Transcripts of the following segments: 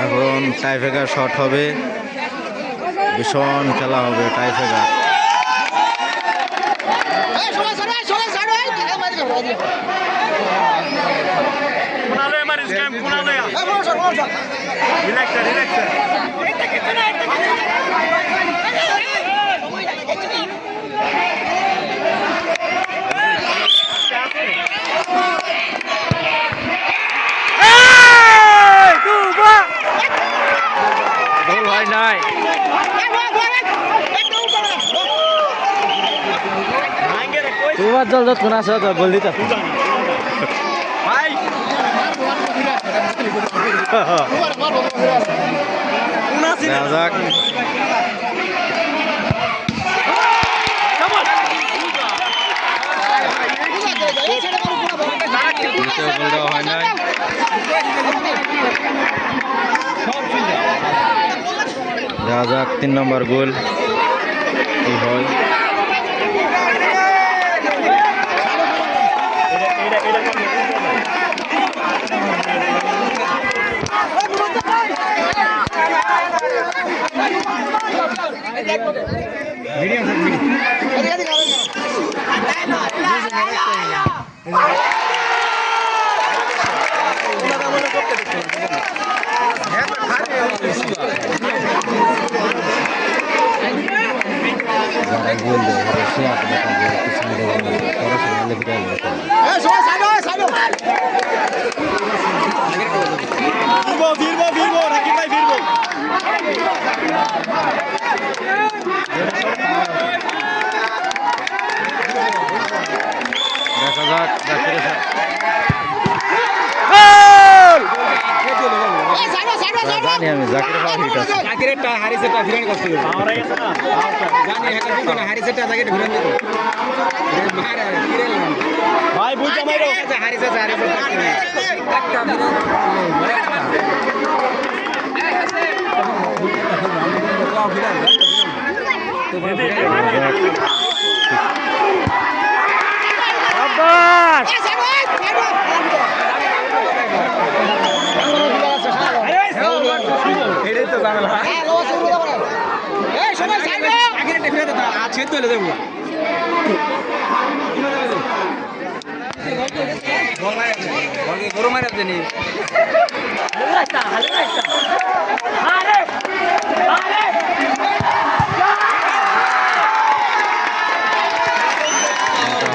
এখন টাইফেকার শট হবে, ভীষণ খেলা হবে টাইফেকার। গোল হয় নাই। তোমার জল যত কোন আছে তো গোল দিতে ভাই। যাক হয় নাই। দেখা যাক 3 নম্বর গোল কি হয়। জানি আমি জাকির জাকিরেরটা হারিসেটা ফিরান করতে হবে আমরা গেছে না জানি হাকার বুঝো না হারিসেটা জাকির ফিরান দিতে মার ফিরেল ভাই বুঝা মারো হারিসে হারিসে একটা গরু মারা জানি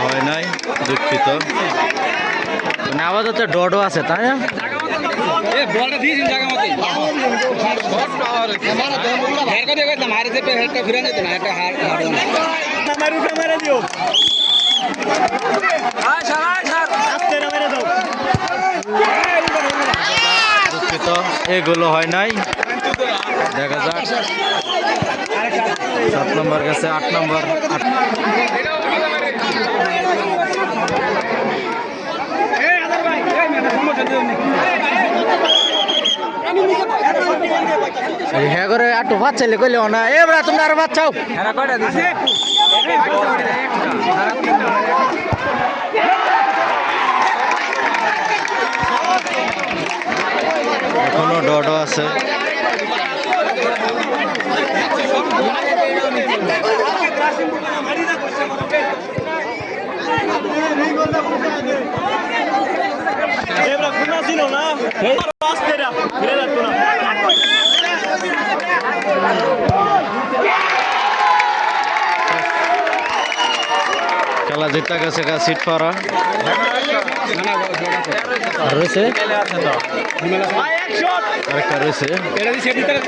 হয় নাই, দুঃখিত। মানে আপাতত ডডো আছে তাই না? বলটা দিয়েছেন জায়গা মতো ফিরে যেত না একটা হার দুঃখিত, এগুলো হয় নাই। দেখা যাক 7 নম্বর গেছে 8 নম্বর। হ্যাঁ করে একটু ভাত চাইলে কইলে না এবার তোমরা আর ভাত চাও এখনো ডডো আছে। খেলা জিতা গেছে সিট পারা রয়েছে আরেকটা রয়েছে কি করে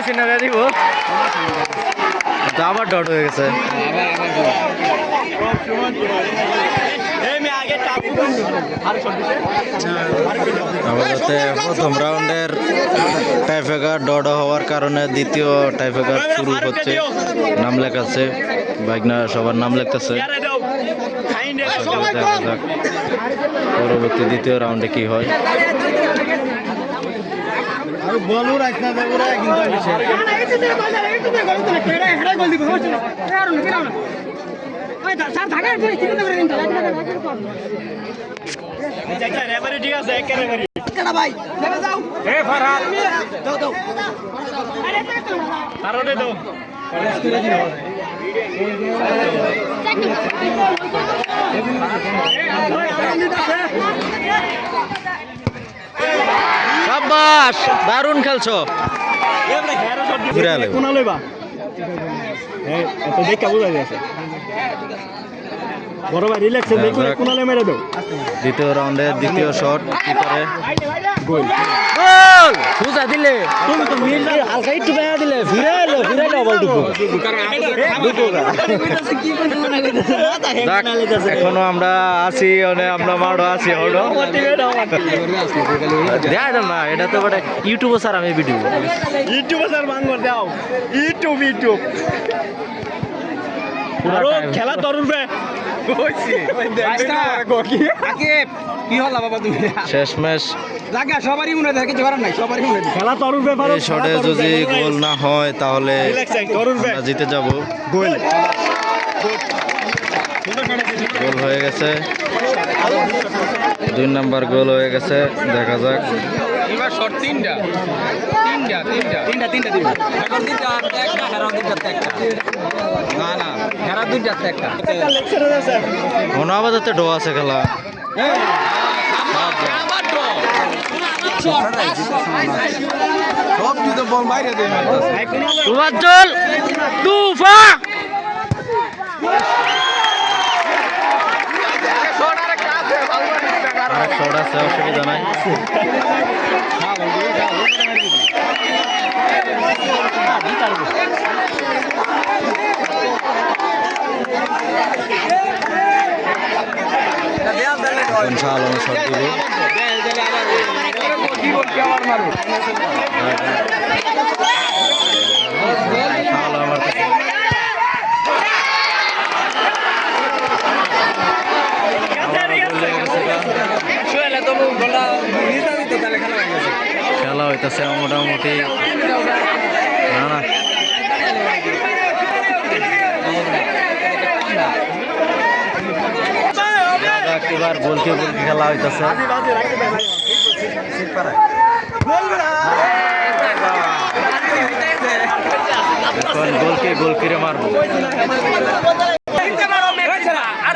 সিনারা দিব আবার ডট হয়ে গেছে। প্রথম রাউন্ডের টাইফেকার ডট হওয়ার কারণে দ্বিতীয় টাইফেকার শুরু হচ্ছে। নাম লেখাচ্ছে বাইকনা সবার নাম লেখতেছে। পরবর্তী দ্বিতীয় রাউন্ডে কি হয়। শাবাশ, দারুণ খেলছো। দ্বিতীয় রাউন্ডে দ্বিতীয় শট কি করে? গোল সুজা দিলে হালকা একটু বেড়া দিলে ফিরাইলো বল এখনো আমরা আছি, আমরা মাঠও আছি না। এটা তো বটে ইউটিউবে স্যার, আমি ভিডিও ইউটিউবে স্যার বাংলা দাও ইউটিউব খেলা তরুণ শেষ ম্যাচ শটে যদি গোল না হয় তাহলে জিতে যাব। গোল হয়ে গেছে, 2 নাম্বার গোল হয়ে গেছে। দেখা যাক আপাতত ডো আছে খেলা। তুফা শট আছে, অসুবিধা নাই। শট দিব খেলা হইতেছে মোটামুটি। না এবার গোলকে খেলা হইতেছে। এখন গোলকিরে মারবো। আর